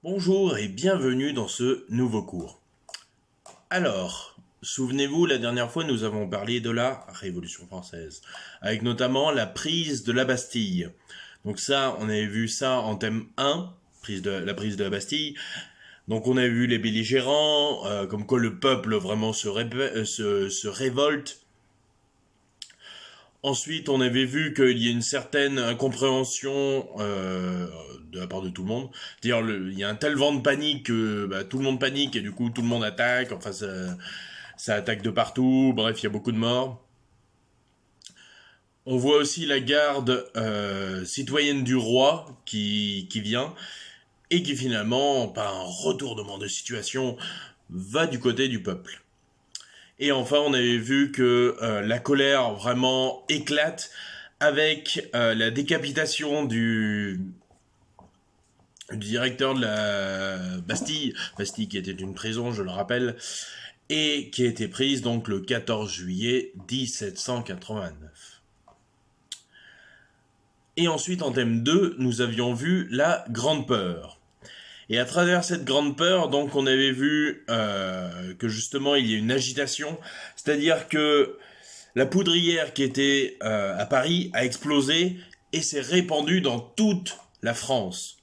Bonjour et bienvenue dans ce nouveau cours. Alors, souvenez-vous, la dernière fois nous avons parlé de la Révolution française, avec notamment la prise de la Bastille. Donc ça, on avait vu ça en thème 1, la prise de la Bastille. Donc on avait vu les belligérants, comme quoi le peuple vraiment se révolte. Ensuite, on avait vu qu'il y a une certaine incompréhension de la part de tout le monde. C'est-à-dire, il y a un tel vent de panique que tout le monde panique et du coup tout le monde attaque. Enfin, ça attaque de partout. Bref, il y a beaucoup de morts. On voit aussi la garde citoyenne du roi qui vient et qui finalement, par un retournement de situation, va du côté du peuple. Et enfin, on avait vu que la colère vraiment éclate avec la décapitation du directeur de la Bastille, Bastille qui était une prison, je le rappelle, et qui a été prise donc le 14 juillet 1789. Et ensuite, en thème 2, nous avions vu la Grande Peur. Et à travers cette grande peur, donc, on avait vu que justement il y a une agitation, c'est-à-dire que la poudrière qui était à Paris a explosé et s'est répandue dans toute la France.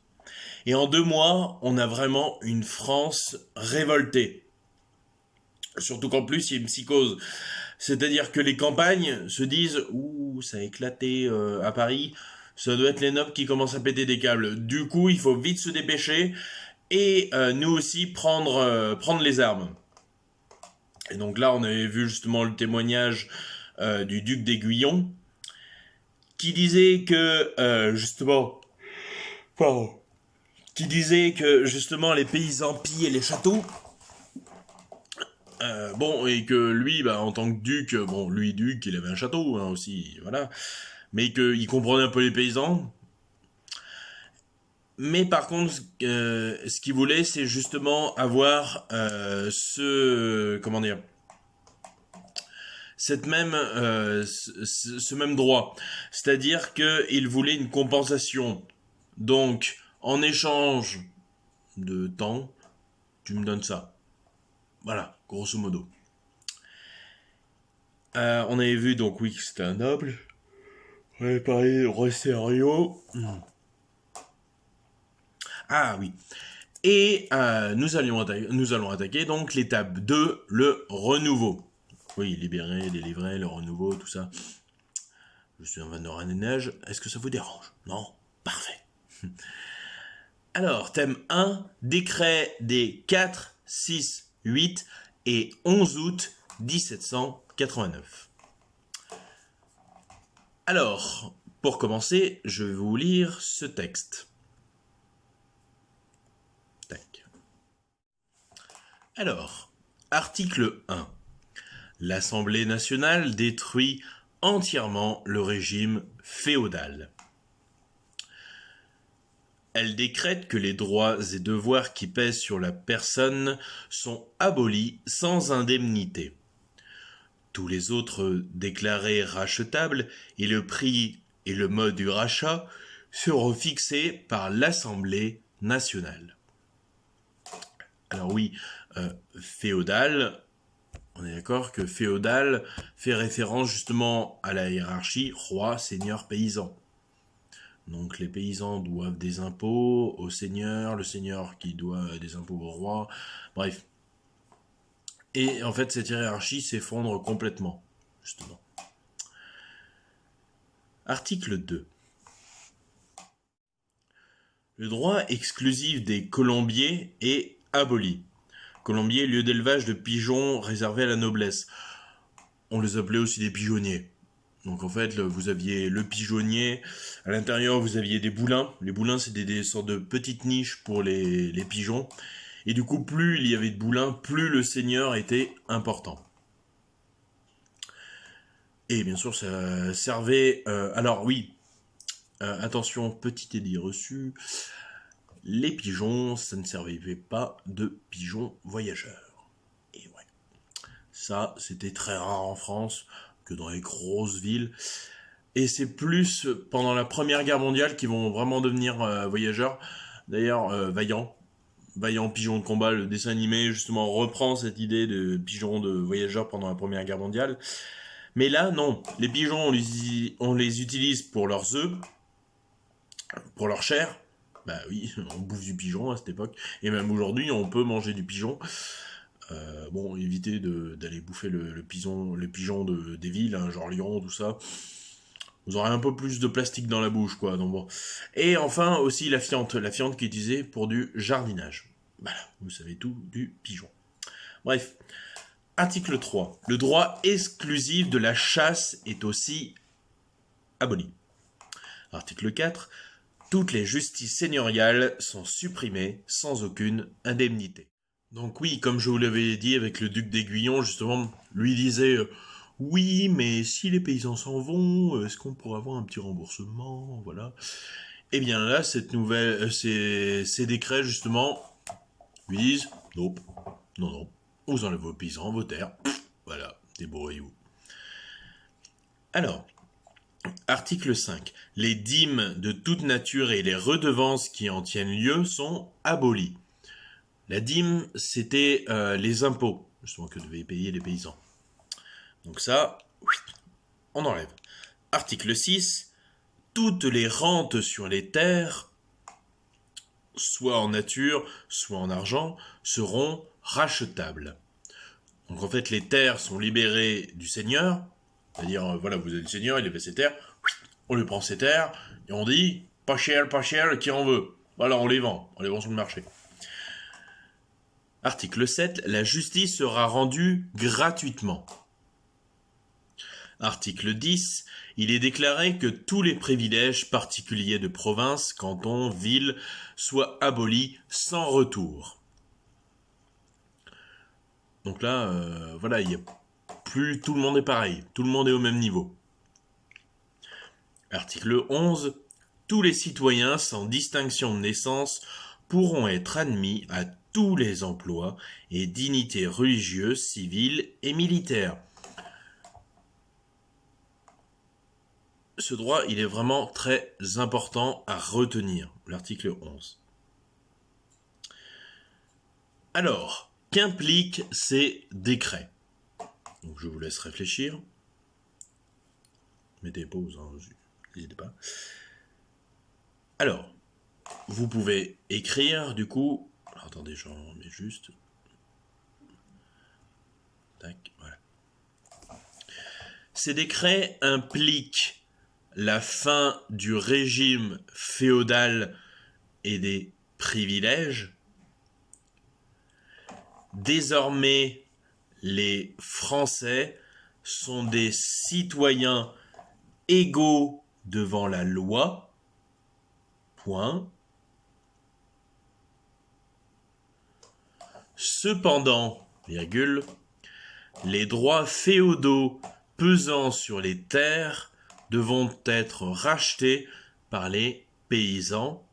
Et en 2 mois, on a vraiment une France révoltée. Surtout qu'en plus, il y a une psychose. C'est-à-dire que les campagnes se disent « Ouh, ça a éclaté à Paris, ça doit être les nobles qui commencent à péter des câbles. » Du coup, il faut vite se dépêcher et nous aussi prendre les armes. Et donc là, on avait vu justement le témoignage du duc d'Aiguillon, qui disait que pardon, qui disait que justement les paysans pillaient les châteaux. Bon, et que lui, en tant que duc, lui duc, il avait un château hein, aussi, voilà, mais qu'il comprenait un peu les paysans. Mais par contre, ce qu'il voulait, c'est justement avoir comment dire, ce même droit. C'est-à-dire qu'il voulait une compensation. Donc, en échange de temps, tu me donnes ça. Voilà, grosso modo. On avait vu donc oui que c'était un noble. On avait parlé de Rosario. Ah oui. Et nous allons attaquer donc l'étape 2, le renouveau. Oui, libérer, délivrer, le renouveau, tout ça. Je suis un Van Oran et Neige. Est-ce que ça vous dérange? Non? Parfait. Alors, thème 1, décret des 4, 6, 8 et 11 août 1789. Alors, pour commencer, je vais vous lire ce texte. Tac. Alors, article 1. L'Assemblée nationale détruit entièrement le régime féodal. Elle décrète que les droits et devoirs qui pèsent sur la personne sont abolis sans indemnité. Tous les autres déclarés rachetables et le prix et le mode du rachat seront fixés par l'Assemblée nationale. Alors oui, féodal, on est d'accord que féodal fait référence justement à la hiérarchie roi, seigneur, paysan. Donc les paysans doivent des impôts au seigneur, le seigneur qui doit des impôts au roi, bref. Et en fait, cette hiérarchie s'effondre complètement, justement. Article 2. Le droit exclusif des colombiers est aboli. Colombier, lieu d'élevage de pigeons réservé à la noblesse. On les appelait aussi des pigeonniers. Donc en fait, vous aviez le pigeonnier, à l'intérieur vous aviez des boulins. Les boulins, c'était des sortes de petites niches pour les pigeons. Et du coup, plus il y avait de boulins, plus le seigneur était important. Et bien sûr, ça servait... alors oui, attention, petit édit reçu. Les pigeons, ça ne servait pas de pigeons voyageurs. Et ouais, ça, c'était très rare en France que dans les grosses villes. Et c'est plus pendant la Première Guerre mondiale qu'ils vont vraiment devenir voyageurs. D'ailleurs, Vaillant, Vaillant pigeon de combat, le dessin animé, justement, reprend cette idée de pigeons de voyageurs pendant la Première Guerre mondiale. Mais là, non. Les pigeons, on les utilise pour leurs œufs, pour leur chair. Bah oui, on bouffe du pigeon à cette époque. Et même aujourd'hui, on peut manger du pigeon. Bon, évitez d'aller bouffer le pigeon des villes, hein, genre Lyon, tout ça. Vous aurez un peu plus de plastique dans la bouche, quoi. Donc bon. Et enfin, aussi la fiente qui est utilisée pour du jardinage. Voilà, vous savez tout du pigeon. Bref. Article 3. Le droit exclusif de la chasse est aussi aboli. Article 4. Toutes les justices seigneuriales sont supprimées sans aucune indemnité. Donc oui, comme je vous l'avais dit avec le duc d'Aiguillon, justement, lui disait oui, mais si les paysans s'en vont, est-ce qu'on pourrait avoir un petit remboursement, voilà. Et bien là, ces décrets justement lui disent nope, non, vous enlevez vos paysans, vos terres, voilà, débrouillez-vous. Alors, article 5. Les dîmes de toute nature et les redevances qui en tiennent lieu sont abolies. La dîme, c'était les impôts, justement, que devaient payer les paysans. Donc ça, on enlève. Article 6. Toutes les rentes sur les terres, soit en nature, soit en argent, seront rachetables. Donc en fait, les terres sont libérées du seigneur, c'est-à-dire, voilà, vous êtes le seigneur, il avait ses terres, on lui prend ses terres, et on dit, pas cher, qui en veut. Voilà, on les vend sur le marché. Article 7. La justice sera rendue gratuitement. Article 10. Il est déclaré que tous les privilèges particuliers de province, cantons, villes soient abolis sans retour. Donc là, voilà, il y a plus tout le monde est pareil, tout le monde est au même niveau. Article 11. Tous les citoyens, sans distinction de naissance, pourront être admis à tous les emplois et dignités religieuses, civiles et militaires. Ce droit, il est vraiment très important à retenir, l'article 11. Alors, qu'impliquent ces décrets? Donc, je vous laisse réfléchir. Mettez pause, hein, n'hésitez pas. Alors, vous pouvez écrire, du coup... Alors, attendez, j'en mets juste... Tac, voilà. Ces décrets impliquent la fin du régime féodal et des privilèges. Désormais, les Français sont des citoyens égaux devant la loi. Point. Cependant, virgule, les droits féodaux pesant sur les terres devront être rachetés par les paysans,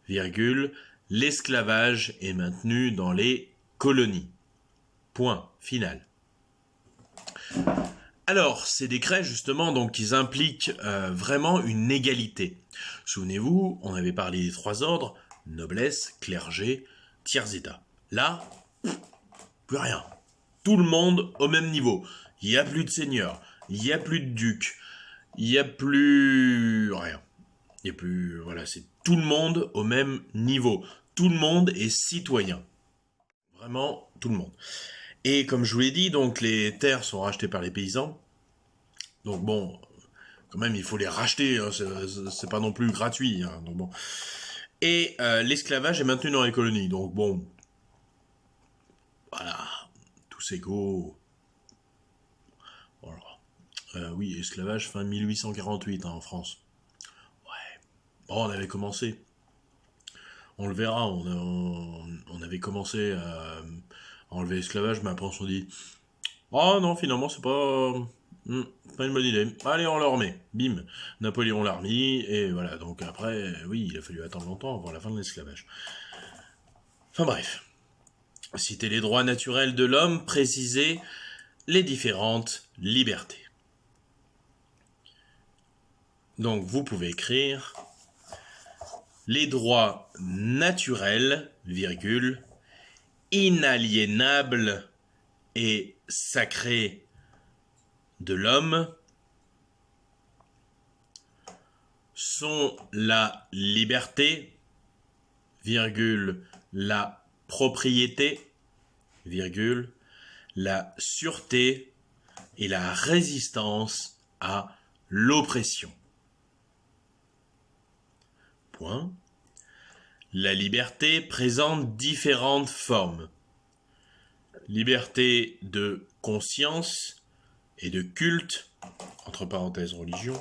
virgule, l'esclavage est maintenu dans les colonies. Point final. Alors, ces décrets, justement, donc, ils impliquent vraiment une égalité. Souvenez-vous, on avait parlé des 3 ordres, noblesse, clergé, tiers état. Là, plus rien. Tout le monde au même niveau. Il n'y a plus de seigneur, il n'y a plus de duc, il n'y a plus rien. Il n'y a plus, voilà, c'est tout le monde au même niveau. Tout le monde est citoyen. Vraiment, tout le monde. Et comme je vous l'ai dit, donc les terres sont rachetées par les paysans. Donc bon, quand même, il faut les racheter, hein, c'est pas non plus gratuit. Hein, donc bon. Et l'esclavage est maintenu dans les colonies. Donc bon, voilà, tous égaux. Voilà. Oui, esclavage fin 1848 hein, en France. Ouais. Bon, on avait commencé. On le verra, on avait commencé à enlever l'esclavage, mais après on se dit oh non, finalement, c'est pas une bonne idée. Allez, on le remet. Bim. Napoléon l'a remis, et voilà. Donc après, oui, il a fallu attendre longtemps avant la fin de l'esclavage. Enfin bref. Citer les droits naturels de l'homme, préciser les différentes libertés. Donc vous pouvez écrire les droits naturels, virgule, inaliénables et sacrés de l'homme sont la liberté, virgule, la propriété, virgule, la sûreté et la résistance à l'oppression. Point. La liberté présente différentes formes. Liberté de conscience et de culte, entre parenthèses religion,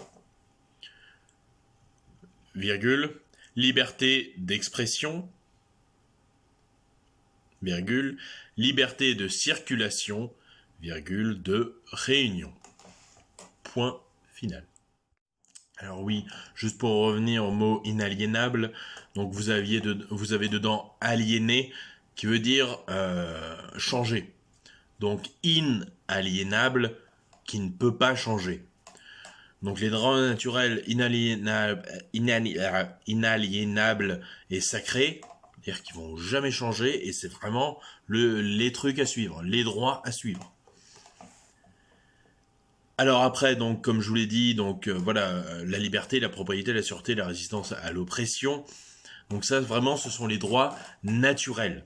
virgule, liberté d'expression, virgule, liberté de circulation, virgule, de réunion. Point final. Alors oui, juste pour revenir au mot inaliénable, donc vous avez dedans aliéné, qui veut dire changer. Donc inaliénable, qui ne peut pas changer. Donc les droits naturels inaliénables et sacrés, c'est-à-dire qu'ils vont jamais changer, et c'est vraiment les trucs à suivre, les droits à suivre. Alors après, donc comme je vous l'ai dit, donc voilà, la liberté, la propriété, la sûreté, la résistance à l'oppression. Donc ça, vraiment, ce sont les droits naturels.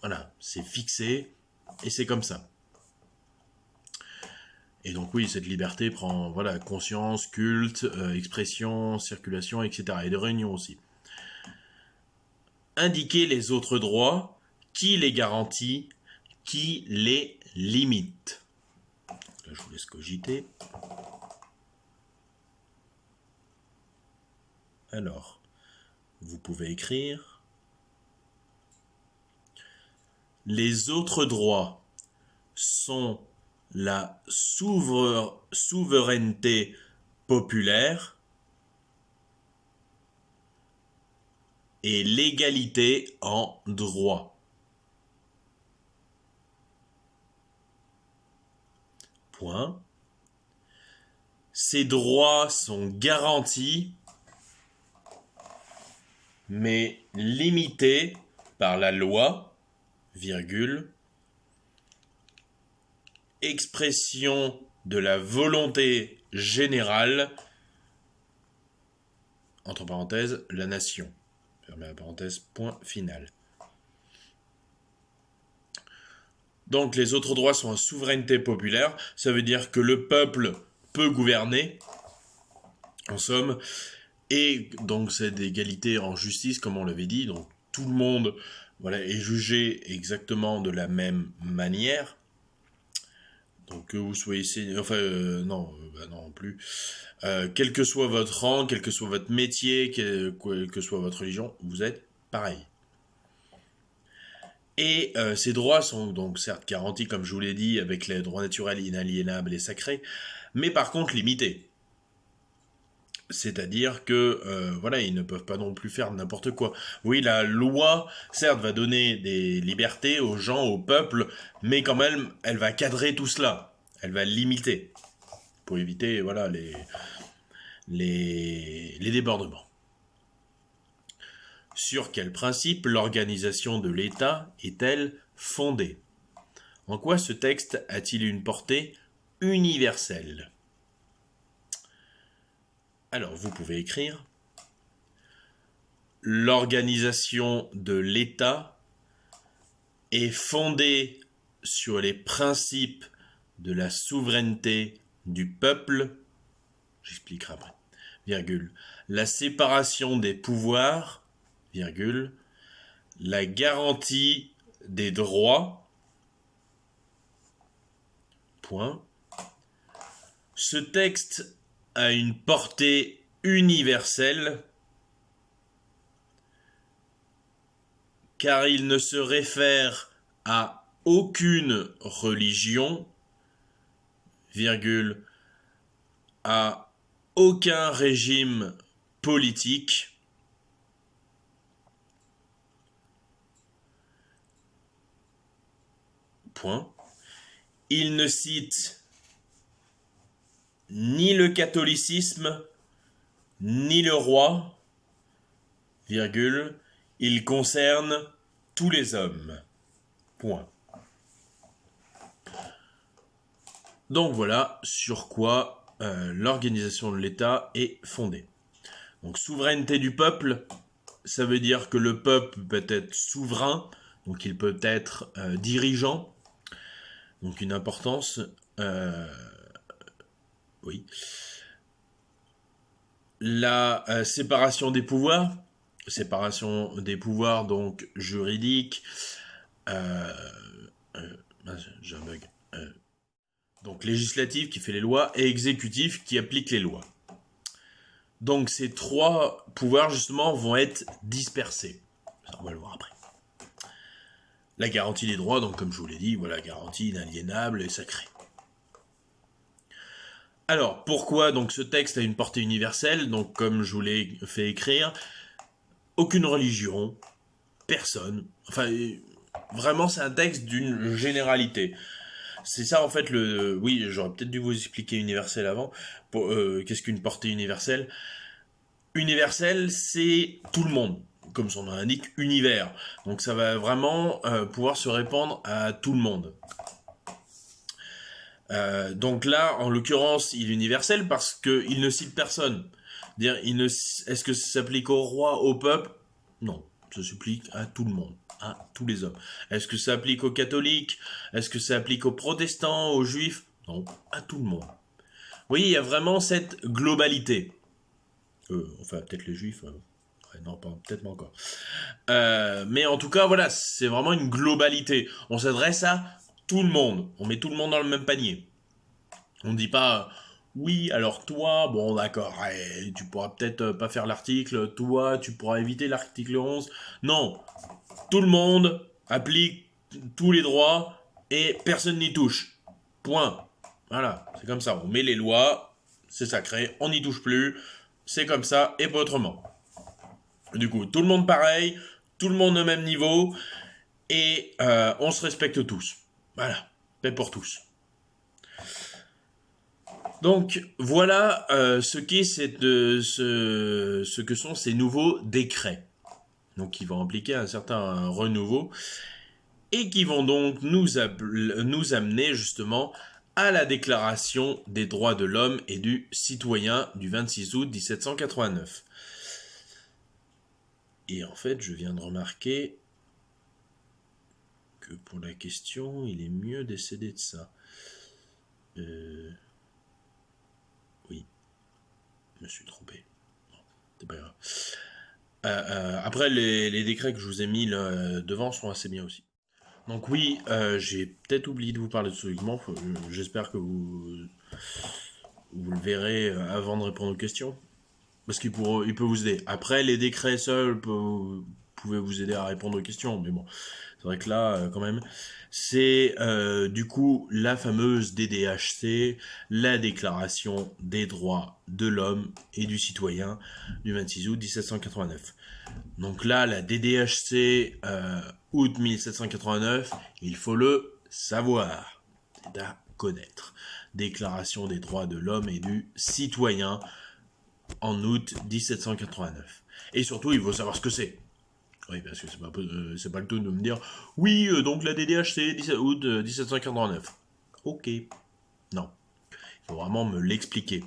Voilà, c'est fixé et c'est comme ça. Et donc oui, cette liberté prend voilà conscience, culte, expression, circulation, etc. Et de réunion aussi. Indiquer les autres droits, qui les garantit, qui les limite. Là, je vous laisse cogiter. Alors, vous pouvez écrire. Les autres droits sont la souveraineté populaire et l'égalité en droit. Point. Ces droits sont garantis, mais limités par la loi, virgule, expression de la volonté générale, entre parenthèses, la nation. Fermez la parenthèse, point final. Donc les autres droits sont en souveraineté populaire, ça veut dire que le peuple peut gouverner, en somme, et donc c'est d'égalité en justice, comme on l'avait dit, donc tout le monde voilà, est jugé exactement de la même manière. Donc que vous soyez non plus. Quel que soit votre rang, quel que soit votre métier, quelle que soit votre religion, vous êtes pareil. Et ces droits sont donc certes garantis, comme je vous l'ai dit, avec les droits naturels inaliénables et sacrés, mais par contre limités. C'est-à-dire que voilà, ils ne peuvent pas non plus faire n'importe quoi. Oui, la loi, certes, va donner des libertés aux gens, au peuple, mais quand même, elle va cadrer tout cela. Elle va limiter pour éviter voilà les débordements. Sur quel principe l'organisation de l'État est-elle fondée? En quoi ce texte a-t-il une portée universelle? Alors, vous pouvez écrire. L'organisation de l'État est fondée sur les principes de la souveraineté du peuple, j'expliquerai après, virgule, la séparation des pouvoirs, virgule, la garantie des droits, point. Ce texte a une portée universelle car il ne se réfère à aucune religion, virgule, à aucun régime politique, point. Il ne cite ni le catholicisme, ni le roi, virgule, il concerne tous les hommes. Point. Donc voilà sur quoi l'organisation de l'État est fondée. Donc souveraineté du peuple, ça veut dire que le peuple peut être souverain, donc il peut être dirigeant, donc une importance, oui. La séparation des pouvoirs donc juridiques, j'ai un bug, donc législatif qui fait les lois et exécutif qui applique les lois. Donc ces trois pouvoirs justement vont être dispersés. Ça, on va le voir après. La garantie des droits, donc comme je vous l'ai dit, voilà, garantie inaliénable et sacrée. Alors, pourquoi donc ce texte a une portée universelle? Donc comme je vous l'ai fait écrire, aucune religion, personne, enfin vraiment c'est un texte d'une généralité. C'est ça en fait oui, j'aurais peut-être dû vous expliquer universel avant. Qu'est-ce qu'une portée universelle? Universel, c'est tout le monde, comme son nom l'indique, univers. Donc ça va vraiment pouvoir se répandre à tout le monde. Donc là, en l'occurrence, il est universel parce qu'il ne cite personne. Est-ce que ça s'applique au roi, au peuple? Non, ça s'applique à tout le monde, à tous les hommes. Est-ce que ça s'applique aux catholiques? Est-ce que ça s'applique aux protestants, aux juifs? Non, à tout le monde. Vous voyez, il y a vraiment cette globalité. Enfin, peut-être les juifs. Non, peut-être pas encore. Mais en tout cas, voilà, c'est vraiment une globalité. On s'adresse à tout le monde. On met tout le monde dans le même panier. On ne dit pas, oui, alors toi, bon d'accord, tu pourras peut-être pas faire l'article, toi, tu pourras éviter l'article 11. Non, tout le monde applique tous les droits et personne n'y touche. Point. Voilà, c'est comme ça. On met les lois, c'est sacré, on n'y touche plus, c'est comme ça et pas autrement. Du coup, tout le monde pareil, tout le monde au même niveau et on se respecte tous. Voilà, paix pour tous. Donc voilà ce que sont ces nouveaux décrets. Donc qui vont impliquer un certain renouveau et qui vont donc nous amener justement à la Déclaration des droits de l'homme et du citoyen du 26 août 1789. Et en fait, je viens de remarquer que pour la question, il est mieux d'essayer de ça. Oui, je me suis trompé. Bon, c'est pas grave. Après, les décrets que je vous ai mis là, devant sont assez bien aussi. Donc oui, j'ai peut-être oublié de vous parler de ce document. J'espère que vous le verrez avant de répondre aux questions. Parce qu'il peut vous aider. Après, les décrets seuls pouvaient vous aider à répondre aux questions. Mais bon, c'est vrai que là, quand même, c'est du coup la fameuse DDHC, la Déclaration des droits de l'homme et du citoyen du 26 août 1789. Donc là, la DDHC, août 1789, il faut le savoir, c'est à connaître. Déclaration des droits de l'homme et du citoyen en août 1789. Et surtout, il faut savoir ce que c'est. Oui, parce que c'est pas le tout de me dire oui, donc la DDHC, 17 août 1789. Ok. Non. Il faut vraiment me l'expliquer.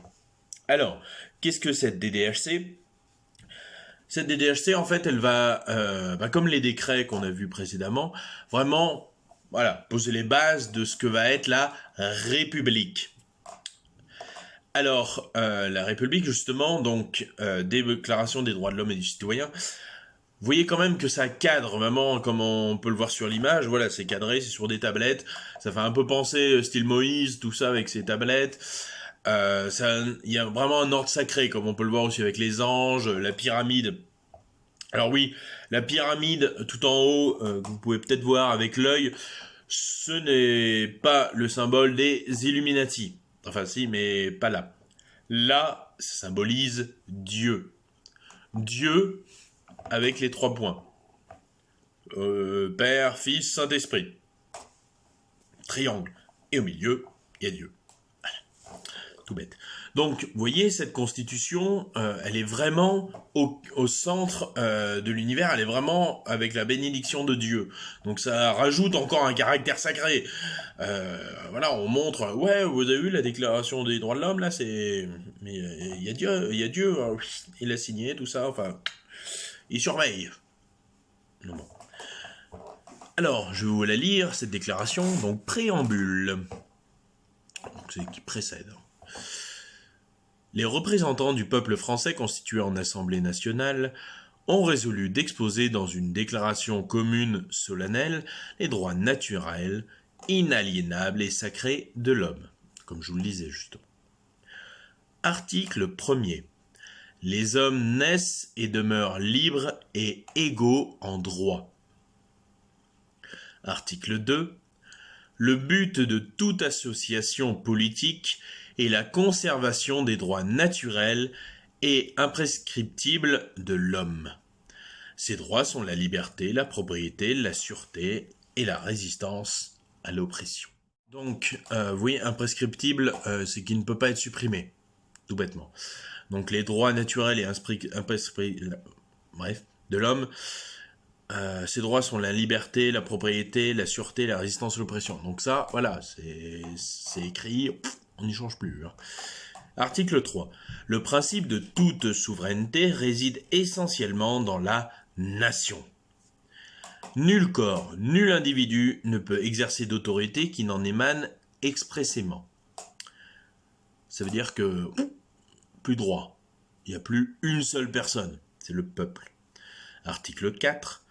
Alors, qu'est-ce que cette DDHC? Cette DDHC, en fait, elle va, comme les décrets qu'on a vus précédemment, vraiment, voilà, poser les bases de ce que va être la République. Alors, la République, justement, donc, Déclaration des droits de l'homme et du citoyen, vous voyez quand même que ça cadre vraiment, comme on peut le voir sur l'image, voilà, c'est cadré, c'est sur des tablettes, ça fait un peu penser style Moïse, tout ça avec ses tablettes. Il y a vraiment un ordre sacré, comme on peut le voir aussi avec les anges, la pyramide. Alors oui, la pyramide tout en haut, que vous pouvez peut-être voir avec l'œil, ce n'est pas le symbole des Illuminati. Enfin si, mais pas là. Là, ça symbolise Dieu. Dieu avec les 3 points. Père, Fils, Saint-Esprit. Triangle. Et au milieu, il y a Dieu. Voilà. Tout bête. Donc, vous voyez, cette constitution, elle est vraiment au centre de l'univers, elle est vraiment avec la bénédiction de Dieu. Donc ça rajoute encore un caractère sacré. Voilà, on montre, ouais, vous avez vu la déclaration des droits de l'homme, là, c'est... Mais il y a Dieu, hein, il a signé, tout ça, enfin, il surveille. Bon. Alors, je vais vous la lire, cette déclaration, donc préambule. Donc c'est qui précède. Les représentants du peuple français constitués en Assemblée nationale ont résolu d'exposer dans une déclaration commune solennelle les droits naturels, inaliénables et sacrés de l'homme, comme je vous le disais justement. Article 1er. Les hommes naissent et demeurent libres et égaux en droit. Article 2. Le but de toute association politique est la conservation des droits naturels et imprescriptibles de l'homme. Ces droits sont la liberté, la propriété, la sûreté et la résistance à l'oppression. Donc, oui, imprescriptible, c'est qu'il ne peut pas être supprimé, tout bêtement. Donc, les droits naturels et bref, de l'homme, ces droits sont la liberté, la propriété, la sûreté, la résistance à l'oppression. Donc ça, voilà, c'est écrit, on n'y change plus. Hein. Article 3. Le principe de toute souveraineté réside essentiellement dans la nation. Nul corps, nul individu ne peut exercer d'autorité qui n'en émane expressément. Ça veut dire que plus de droit. Il n'y a plus une seule personne, c'est le peuple. Article 4.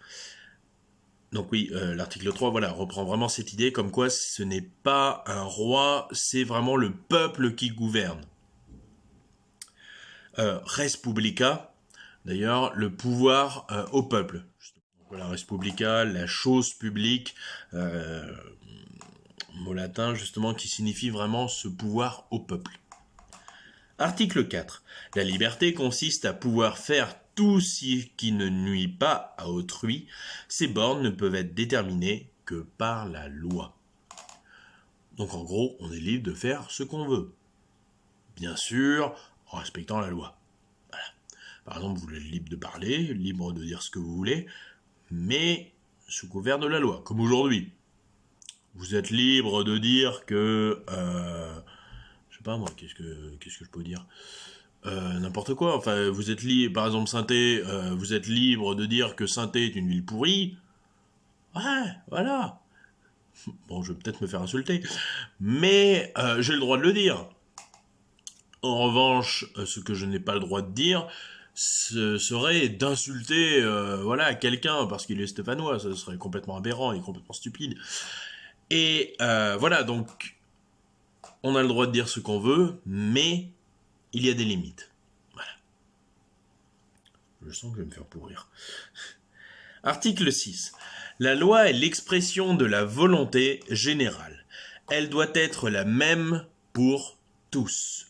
Donc oui, l'article 3, voilà, reprend vraiment cette idée comme quoi ce n'est pas un roi, c'est vraiment le peuple qui gouverne. Res publica, d'ailleurs, le pouvoir au peuple. Voilà, res publica, la chose publique, mot latin justement qui signifie vraiment ce pouvoir au peuple. Article 4. La liberté consiste à pouvoir faire tout ce qui ne nuit pas à autrui. Ces bornes ne peuvent être déterminées que par la loi. Donc en gros, on est libre de faire ce qu'on veut. Bien sûr, en respectant la loi. Voilà. Par exemple, vous êtes libre de parler, libre de dire ce que vous voulez, mais sous couvert de la loi, comme aujourd'hui. Vous êtes libre de dire que... je sais pas moi, qu'est-ce que je peux dire ? N'importe quoi. Enfin, vous êtes libre, par exemple Saint-Thé, vous êtes libre de dire que Saint-Thé est une ville pourrie. Ouais, voilà. Bon, je vais peut-être me faire insulter, mais j'ai le droit de le dire. En revanche, ce que je n'ai pas le droit de dire, ce serait d'insulter voilà, quelqu'un parce qu'il est stéphanois. Ça serait complètement aberrant et complètement stupide. Et voilà, donc, on a le droit de dire ce qu'on veut, mais il y a des limites. Voilà. Je sens que je vais me faire pourrir. Article 6. La loi est l'expression de la volonté générale. Elle doit être la même pour tous.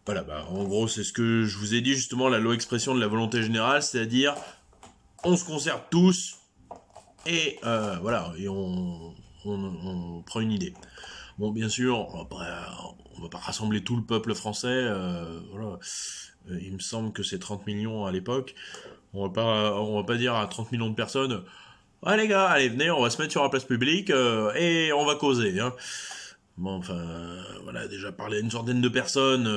Voilà, en gros, c'est ce que je vous ai dit justement, la loi expression de la volonté générale, c'est-à-dire, on se concerte tous, et voilà, et on prend une idée. Bon, bien sûr, on va pas rassembler tout le peuple français, voilà. Il me semble que c'est 30 millions à l'époque. On va pas dire à 30 millions de personnes, ah les gars, allez, venez, on va se mettre sur la place publique, et on va causer, hein. Bon, enfin, voilà, déjà parler à une centaine de personnes,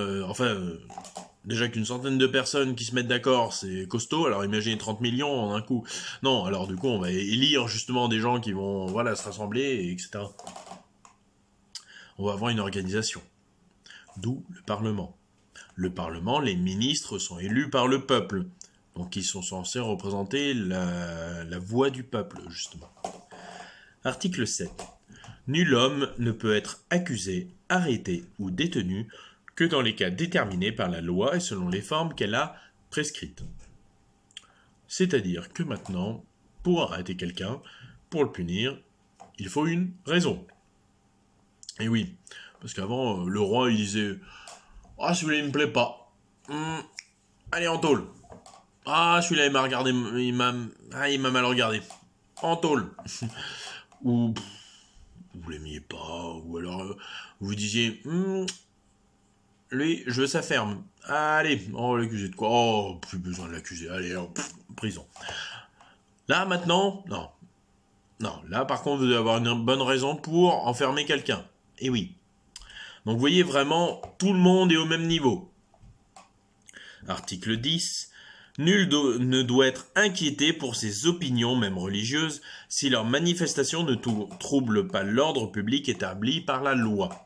déjà qu'une centaine de personnes qui se mettent d'accord, c'est costaud, alors imaginez 30 millions en un coup. Non, alors du coup, on va élire justement des gens qui vont, voilà, se rassembler, etc. On va avoir une organisation. D'où le Parlement. Le Parlement, les ministres sont élus par le peuple. Donc ils sont censés représenter la voix du peuple, justement. Article 7. Nul homme ne peut être accusé, arrêté ou détenu que dans les cas déterminés par la loi et selon les formes qu'elle a prescrites. C'est-à-dire que maintenant, pour arrêter quelqu'un, pour le punir, il faut une raison. Et oui, parce qu'avant, le roi, il disait « Ah, celui-là, il me plaît pas. Allez, en tôle. Ah, celui-là, il m'a regardé, il m'a mal regardé. En tôle. » Ou vous l'aimiez pas, ou alors vous disiez lui, je veux sa ferme. Allez, on va l'accuser de quoi? Oh, plus besoin de l'accuser. Allez, prison. Là, maintenant, non. Non, là, par contre, vous devez avoir une bonne raison pour enfermer quelqu'un. Et oui. Donc, vous voyez vraiment, tout le monde est au même niveau. Article 10. Nul ne doit être inquiété pour ses opinions, même religieuses, si leurs manifestations ne troublent pas l'ordre public établi par la loi.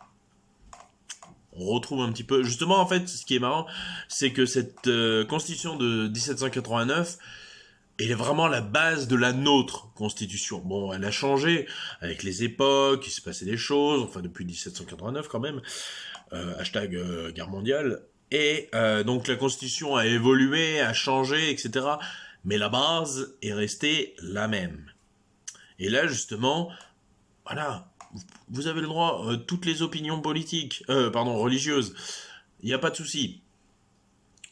On retrouve un petit peu... Justement, en fait, ce qui est marrant, c'est que cette constitution de 1789 est vraiment la base de la nôtre constitution. Bon, elle a changé avec les époques, il s'est passé des choses, enfin depuis 1789 quand même, hashtag guerre mondiale, et donc la constitution a évolué, a changé, etc. Mais la base est restée la même. Et là, justement, voilà, vous avez le droit, toutes les opinions politiques, religieuses, il n'y a pas de souci.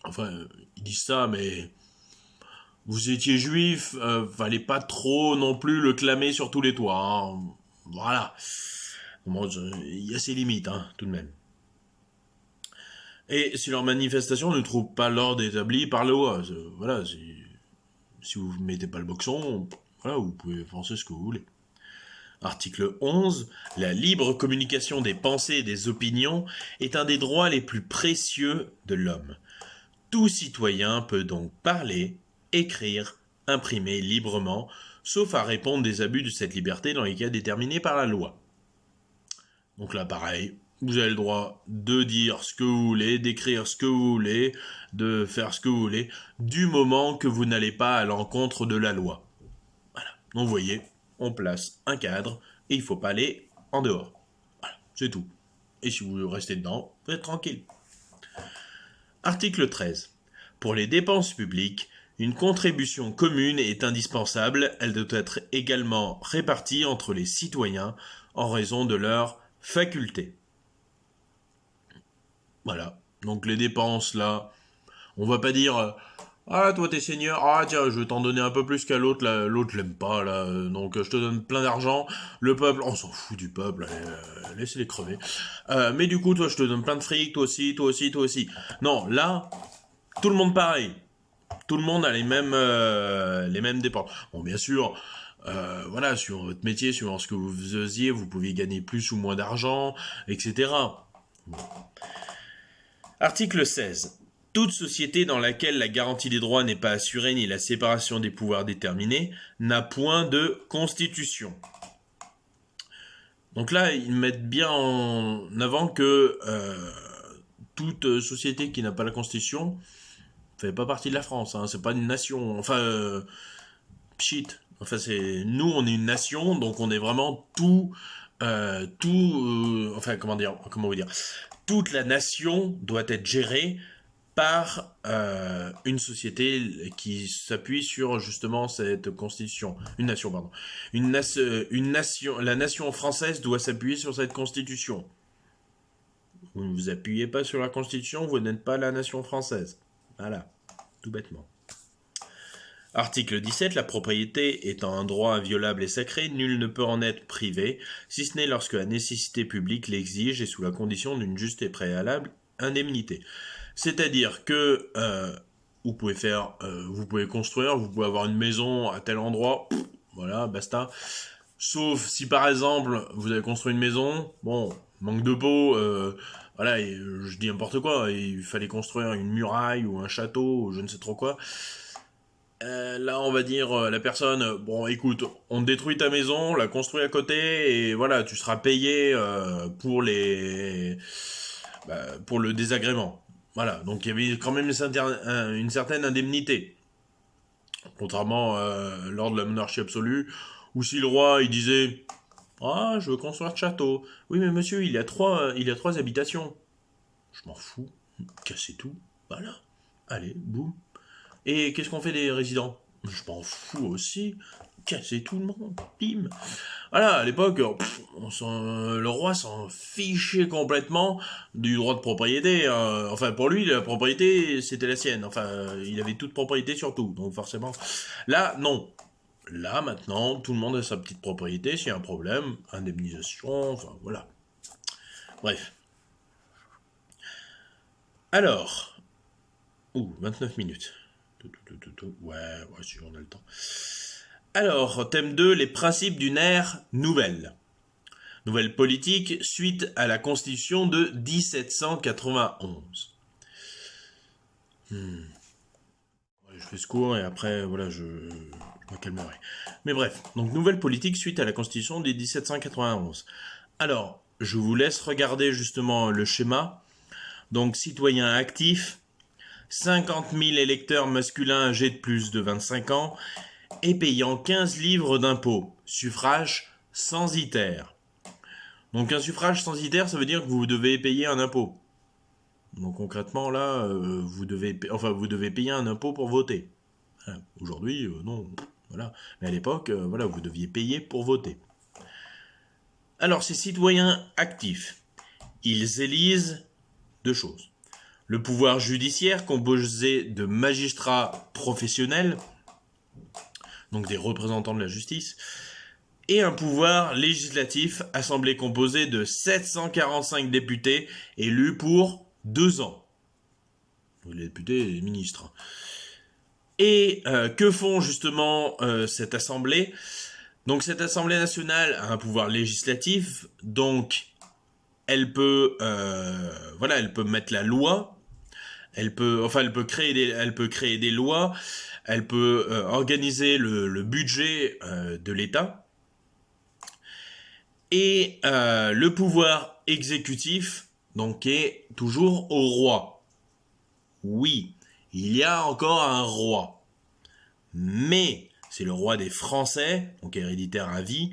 Enfin, ils disent ça, mais vous étiez juif, fallait pas trop non plus le clamer sur tous les toits. Hein. Voilà. Bon, il y a ses limites, hein, tout de même. Et si leur manifestation ne trouve pas l'ordre établi par la loi, voilà, si vous ne mettez pas le boxon, voilà, vous pouvez penser ce que vous voulez. Article 11. La libre communication des pensées et des opinions est un des droits les plus précieux de l'homme. Tout citoyen peut donc parler, écrire, imprimer librement, sauf à répondre des abus de cette liberté dans les cas déterminés par la loi. Donc là, pareil, vous avez le droit de dire ce que vous voulez, d'écrire ce que vous voulez, de faire ce que vous voulez, du moment que vous n'allez pas à l'encontre de la loi. Voilà. Donc vous voyez, on place un cadre et il ne faut pas aller en dehors. Voilà, c'est tout. Et si vous restez dedans, vous êtes tranquille. Article 13. Pour les dépenses publiques, une contribution commune est indispensable. Elle doit être également répartie entre les citoyens en raison de leurs facultés. Voilà. Donc les dépenses, là, on va pas dire ah, toi t'es seigneur, ah tiens, je vais t'en donner un peu plus qu'à l'autre, là, l'autre l'aime pas, là, donc je te donne plein d'argent, le peuple, on s'en fout du peuple, laissez-les crever. Mais du coup, toi je te donne plein de fric, toi aussi, toi aussi, toi aussi. Non, là, tout le monde pareil. Tout le monde a les mêmes dépenses. Bon, bien sûr, voilà, sur votre métier, sur ce que vous faisiez, vous pouviez gagner plus ou moins d'argent, etc. Bon. Article 16. Toute société dans laquelle la garantie des droits n'est pas assurée ni la séparation des pouvoirs déterminée n'a point de constitution. Donc là, ils mettent bien en avant que toute société qui n'a pas la constitution ne fait pas partie de la France. Hein, c'est pas une nation. Enfin, shit. Enfin, nous, on est une nation, donc on est vraiment enfin, comment vous dire, toute la nation doit être gérée par une société qui s'appuie sur justement cette constitution. Une nation, pardon. La nation française doit s'appuyer sur cette constitution. Vous ne vous appuyez pas sur la constitution, vous n'êtes pas la nation française. Voilà, tout bêtement. Article 17. La propriété étant un droit inviolable et sacré, nul ne peut en être privé, si ce n'est lorsque la nécessité publique l'exige et sous la condition d'une juste et préalable indemnité. C'est-à-dire que vous pouvez construire, vous pouvez avoir une maison à tel endroit, voilà, basta. Sauf si par exemple vous avez construit une maison, bon, manque de peau, voilà, et, je dis n'importe quoi, il fallait construire une muraille ou un château ou je ne sais trop quoi. Là, on va dire la personne, bon, écoute, on détruit ta maison, on la construit à côté et voilà, tu seras payé pour le désagrément. Voilà, donc il y avait quand même une certaine indemnité. Contrairement lors de la monarchie absolue, où si le roi il disait ah, je veux construire ce château. Oui, mais monsieur, il y a trois habitations. Je m'en fous. Cassez tout. Voilà. Allez, boum. Et qu'est-ce qu'on fait des résidents? Je m'en fous aussi. Cassez tout le monde. Bim. Voilà, à l'époque, le roi s'en fichait complètement du droit de propriété. Enfin, pour lui, la propriété, c'était la sienne. Enfin, il avait toute propriété sur tout. Donc forcément, là, non. Là, maintenant, tout le monde a sa petite propriété. S'il y a un problème, indemnisation, enfin, voilà. Bref. Alors, 29 minutes. Ouais, si on a le temps. Alors, thème 2, les principes d'une ère nouvelle. Nouvelle politique suite à la Constitution de 1791. Je fais ce cours et après, voilà, je me calmerai. Mais bref, donc nouvelle politique suite à la Constitution de 1791. Alors, je vous laisse regarder justement le schéma. Donc, citoyen actif, 50 000 électeurs masculins âgés de plus de 25 ans et payant 15 livres d'impôts. Suffrage censitaire. Donc un suffrage censitaire, ça veut dire que vous devez payer un impôt. Donc concrètement, là, vous devez payer un impôt pour voter. Aujourd'hui, non. Voilà. Mais à l'époque, voilà, vous deviez payer pour voter. Alors, ces citoyens actifs, ils élisent deux choses. Le pouvoir judiciaire, composé de magistrats professionnels, donc des représentants de la justice, et un pouvoir législatif, assemblée composée de 745 députés élus pour 2 ans. Les députés et les ministres. Et que font justement cette assemblée ? Donc cette assemblée nationale a un pouvoir législatif, donc elle peut mettre la loi, elle peut créer des lois, elle peut organiser le budget de l'État. Et le pouvoir exécutif, donc, est toujours au roi. Oui, il y a encore un roi. Mais c'est le roi des Français, donc héréditaire à vie.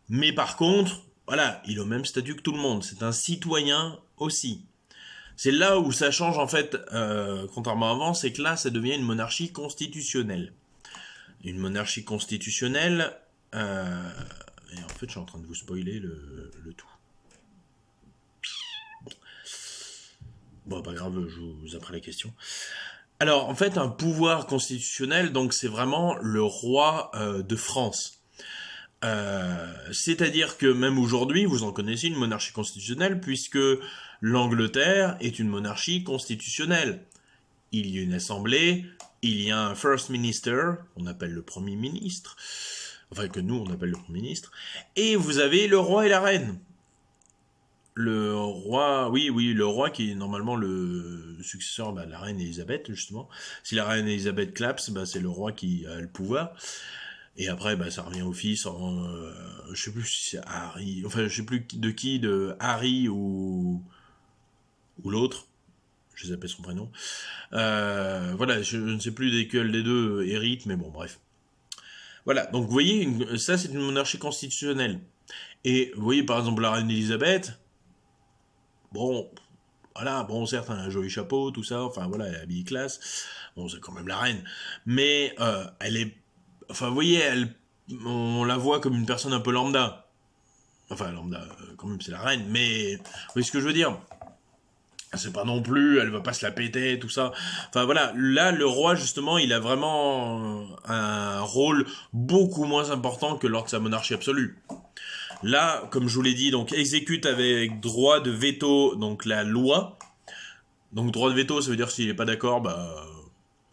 Mais par contre, voilà, il a le même statut que tout le monde. C'est un citoyen aussi. C'est là où ça change en fait, contrairement à avant, c'est que là, ça devient une monarchie constitutionnelle. Une monarchie constitutionnelle... Et en fait, je suis en train de vous spoiler le tout. Bon, pas grave, je vous apprends la question. Alors, en fait, un pouvoir constitutionnel, donc c'est vraiment le roi de France. C'est-à-dire que même aujourd'hui, vous en connaissez une monarchie constitutionnelle, puisque l'Angleterre est une monarchie constitutionnelle. Il y a une assemblée, il y a un First Minister, on appelle le Premier ministre, enfin que nous on appelle le Premier ministre, et vous avez le roi et la reine. Le roi, oui, le roi qui est normalement le successeur de la reine Elisabeth, justement. Si la reine Elisabeth clapse, c'est le roi qui a le pouvoir. Et après, ça revient au fils, je sais plus si c'est Harry, enfin je sais plus de Harry ou l'autre. Je les appelle son prénom. Voilà, je ne sais plus desquels des deux hérite, mais bon, bref. Voilà, donc vous voyez, ça c'est une monarchie constitutionnelle. Et vous voyez par exemple la reine Elisabeth, bon, voilà, bon certes elle a un joli chapeau, tout ça, enfin voilà, elle est habillée classe, bon c'est quand même la reine, mais elle est, enfin vous voyez, on la voit comme une personne un peu lambda. Enfin lambda, quand même c'est la reine, mais vous voyez ce que je veux dire ? C'est pas non plus, elle va pas se la péter, tout ça. Enfin voilà, là le roi justement, il a vraiment un rôle beaucoup moins important que lors de sa monarchie absolue. Là, comme je vous l'ai dit, donc exécute avec droit de veto, donc la loi. Donc droit de veto, ça veut dire s'il est pas d'accord,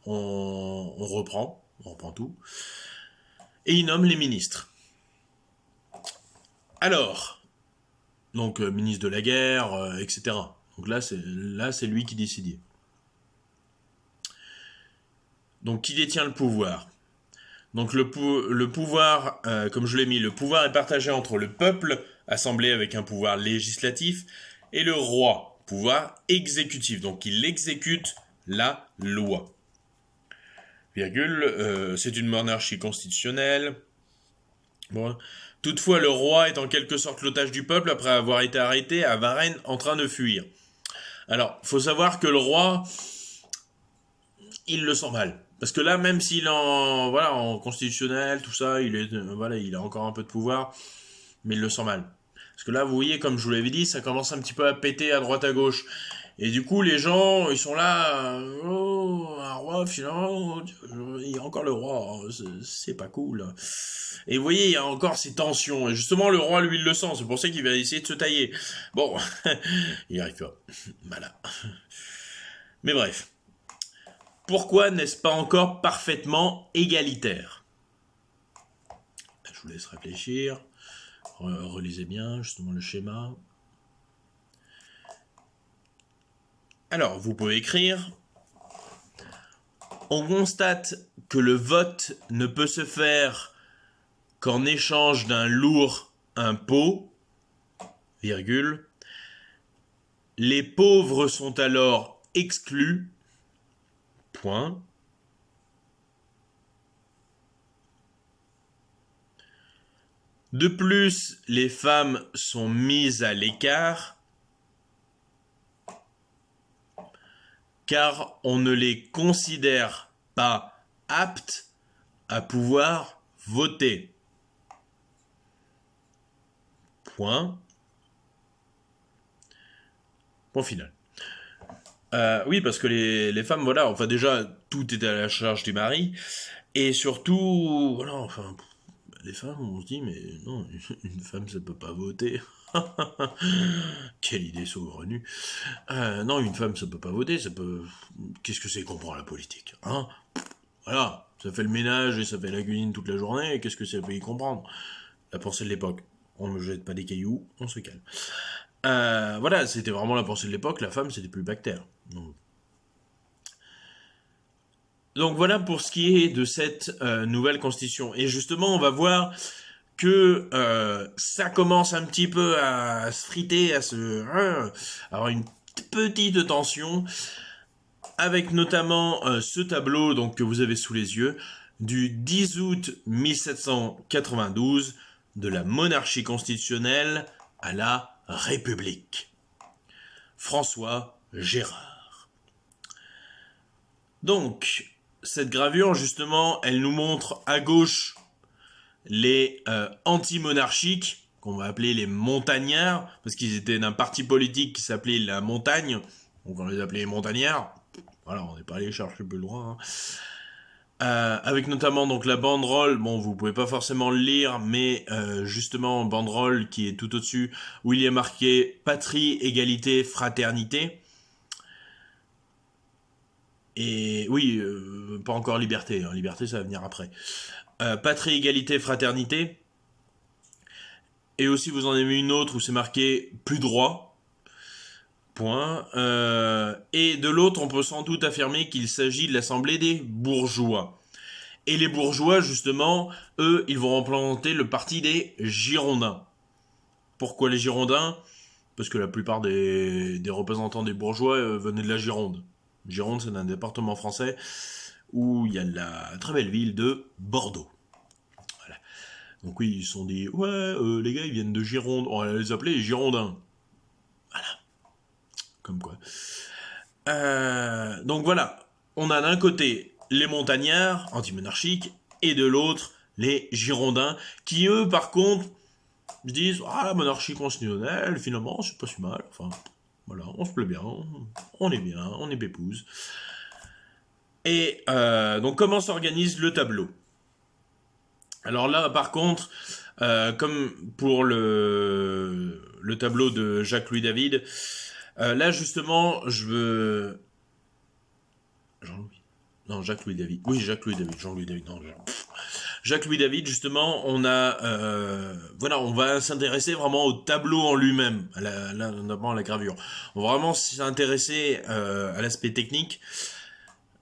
on reprend tout. Et il nomme les ministres. Alors, donc ministre de la guerre, etc. Donc là, c'est lui qui décidait. Donc, qui détient le pouvoir ? Donc, le pouvoir, comme je l'ai mis, le pouvoir est partagé entre le peuple, assemblé avec un pouvoir législatif, et le roi, pouvoir exécutif. Donc, il exécute la loi. Virgule, c'est une monarchie constitutionnelle. Bon. Toutefois, le roi est en quelque sorte l'otage du peuple après avoir été arrêté à Varennes en train de fuir. Alors, faut savoir que le roi, il le sent mal. Parce que là, même s'il est en constitutionnel, tout ça, il a encore un peu de pouvoir, mais il le sent mal. Parce que là, vous voyez, comme je vous l'avais dit, ça commence un petit peu à péter à droite à gauche. Et du coup, les gens, ils sont là, un roi, finalement, il y a encore le roi, c'est pas cool. Et vous voyez, il y a encore ces tensions. Et justement, le roi, lui, il le sent. C'est pour ça qu'il va essayer de se tailler. Bon, il n'y arrive pas. Voilà. Mais bref, pourquoi n'est-ce pas encore parfaitement égalitaire? Je vous laisse réfléchir. Relisez bien justement le schéma. Alors, vous pouvez écrire. On constate que le vote ne peut se faire qu'en échange d'un lourd impôt, virgule. Les pauvres sont alors exclus, point. De plus, les femmes sont mises à l'écart, car on ne les considère pas aptes à pouvoir voter. Point. Point final. Oui, parce que les femmes, voilà, enfin déjà, tout est à la charge du mari, et surtout, voilà, enfin, les femmes, on se dit, mais non, une femme, ça peut pas voter. Quelle idée saugrenue. Non, une femme, ça peut pas voter, ça peut... Qu'est-ce que c'est qu'on prend la politique, hein? Voilà, ça fait le ménage et ça fait la cuisine toute la journée, qu'est-ce que ça peut y comprendre? La pensée de l'époque. On ne jette pas des cailloux, on se calme. Voilà, c'était vraiment la pensée de l'époque, la femme, c'était plus bactère. Donc voilà pour ce qui est de cette nouvelle constitution. Et justement, on va voir que ça commence un petit peu à se friter, à avoir une petite tension, avec notamment ce tableau donc, que vous avez sous les yeux, du 10 août 1792, de la monarchie constitutionnelle à la République. François Gérard. Donc, cette gravure, justement, elle nous montre à gauche les anti-monarchiques, qu'on va appeler les montagnards, parce qu'ils étaient d'un parti politique qui s'appelait la Montagne, donc on les appelait les montagnards. Voilà, on n'est pas allé chercher plus loin. Avec notamment donc la banderole, bon vous pouvez pas forcément le lire, mais justement banderole qui est tout au-dessus, où il y a marqué patrie, égalité, fraternité. Et oui, pas encore liberté, hein. Liberté ça va venir après. Patrie, égalité, fraternité. Et aussi vous en avez une autre où c'est marqué plus droit. Point. Et de l'autre, on peut sans doute affirmer qu'il s'agit de l'Assemblée des bourgeois. Et les bourgeois, justement, eux, ils vont représenter le parti des Girondins. Pourquoi les Girondins? Parce que la plupart des représentants des bourgeois venaient de la Gironde. Gironde, c'est un département français où il y a la très belle ville de Bordeaux. Voilà. Donc oui, ils se sont dit, ouais, les gars, ils viennent de Gironde, on va les appeler les Girondins. Voilà. Comme quoi. Donc voilà, on a d'un côté les montagnards anti-monarchiques et de l'autre les Girondins qui eux par contre se disent ah la monarchie constitutionnelle finalement c'est pas si mal, enfin voilà on se plaît bien, on est pépouze. Et donc comment s'organise le tableau? Alors là par contre comme pour le tableau de Jacques-Louis David, là justement je veux Jean-Louis. Non, Jacques-Louis David. Oui, Jacques-Louis David. Jean-Louis David. Non, Jacques-Louis David, justement, on a, voilà, on va s'intéresser vraiment au tableau en lui-même, notamment à la gravure. On va vraiment s'intéresser à l'aspect technique.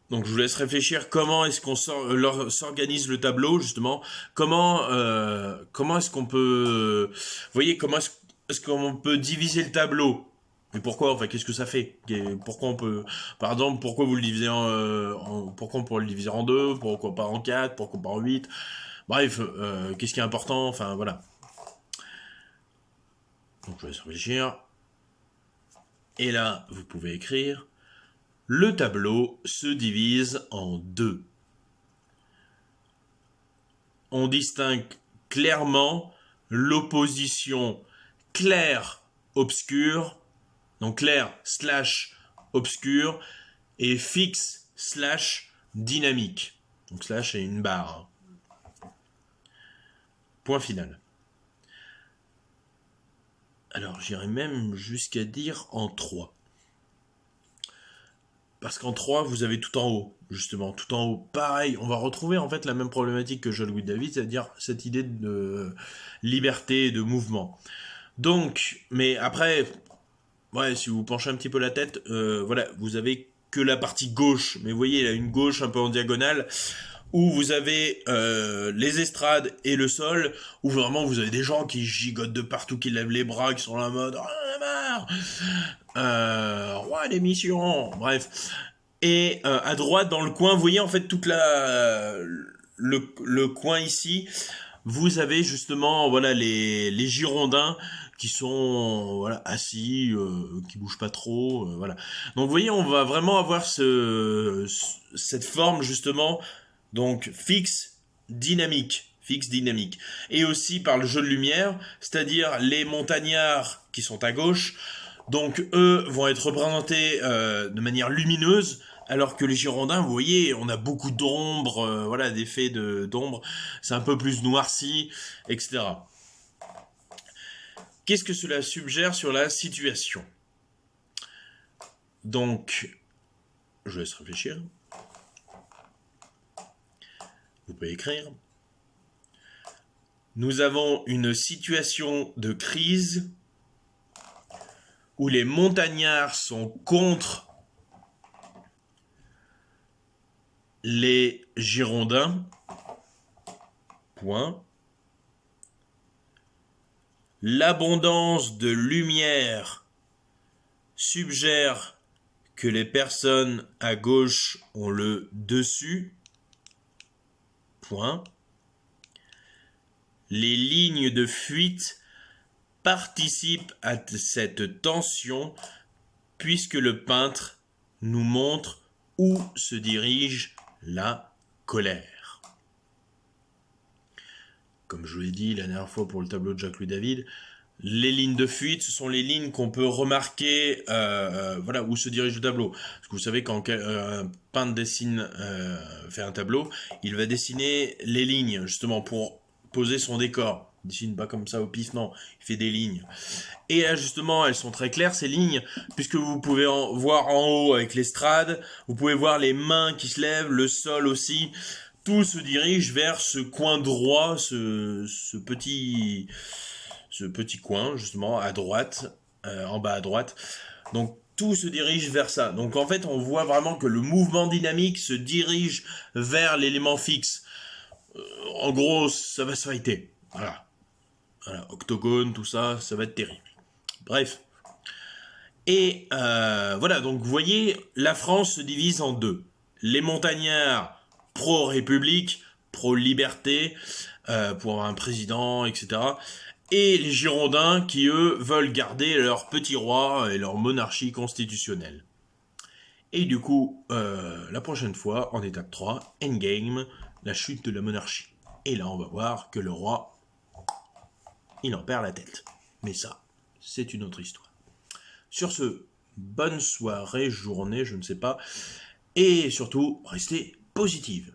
Donc, je vous laisse réfléchir comment est-ce qu'on s'organise le tableau, justement. Comment est-ce qu'on peut, vous voyez, comment est-ce qu'on peut diviser le tableau? Mais pourquoi? Enfin, qu'est-ce que ça fait? Pourquoi on peut, par exemple, pourquoi vous le divisez pourquoi on pourrait le diviser en deux? Pourquoi pas en quatre? Pourquoi pas en huit? Bref, qu'est-ce qui est important? Enfin, voilà. Donc, je vais réfléchir. Et là, vous pouvez écrire. Le tableau se divise en deux. On distingue clairement l'opposition clair-obscur, donc clair / obscur, et fixe / dynamique. Donc slash et une barre. Point final. Alors j'irais même jusqu'à dire en 3. parce qu'en 3, vous avez tout en haut, justement, tout en haut. Pareil, on va retrouver en fait la même problématique que John Louis David, c'est-à-dire cette idée de liberté et de mouvement. Donc, mais après, ouais, si vous penchez un petit peu la tête, voilà, vous avez que la partie gauche, mais vous voyez, il y a une gauche un peu en diagonale, où vous avez les estrades et le sol, où vraiment vous avez des gens qui gigotent de partout, qui lèvent les bras, qui sont là en mode « Oh, j'en ai marre !» Roi d'émission, bref. Et à droite, dans le coin, vous voyez en fait toute le coin ici, vous avez justement voilà les Girondins qui sont voilà assis, qui bougent pas trop, voilà. Donc vous voyez, on va vraiment avoir cette forme justement donc fixe dynamique, et aussi par le jeu de lumière, c'est-à-dire les montagnards qui sont à gauche. Donc eux vont être représentés de manière lumineuse, alors que les Girondins, vous voyez, on a beaucoup d'ombre, voilà, d'effets d'ombre, c'est un peu plus noirci, etc. Qu'est-ce que cela suggère sur la situation? Donc, je laisse réfléchir. Vous pouvez écrire. Nous avons une situation de crise où les montagnards sont contre les Girondins. Point. L'abondance de lumière suggère que les personnes à gauche ont le dessus. Point. Les lignes de fuite participent à cette tension puisque le peintre nous montre où se dirige la colère. Comme je vous l'ai dit la dernière fois pour le tableau de Jacques-Louis David, les lignes de fuite, ce sont les lignes qu'on peut remarquer voilà, où se dirige le tableau. Parce que vous savez, quand un peintre fait un tableau, il va dessiner les lignes, justement, pour poser son décor. Il dessine pas comme ça au pif, non, il fait des lignes. Et là, justement, elles sont très claires, ces lignes, puisque vous pouvez voir en haut avec l'estrade, vous pouvez voir les mains qui se lèvent, le sol aussi. Tout se dirige vers ce coin droit, ce petit coin, justement, à droite, en bas à droite. Donc, tout se dirige vers ça. Donc, en fait, on voit vraiment que le mouvement dynamique se dirige vers l'élément fixe. En gros, ça va se fighter. Voilà. Voilà, octogone, tout ça, ça va être terrible. Bref. Et voilà, donc vous voyez, la France se divise en deux. Les montagnards pro-république, pro-liberté, pour avoir un président, etc. Et les Girondins qui, eux, veulent garder leur petit roi et leur monarchie constitutionnelle. Et du coup, la prochaine fois, en étape 3, Endgame, la chute de la monarchie. Et là, on va voir que le roi, il en perd la tête. Mais ça, c'est une autre histoire. Sur ce, bonne soirée, journée, je ne sais pas. Et surtout, restez positive.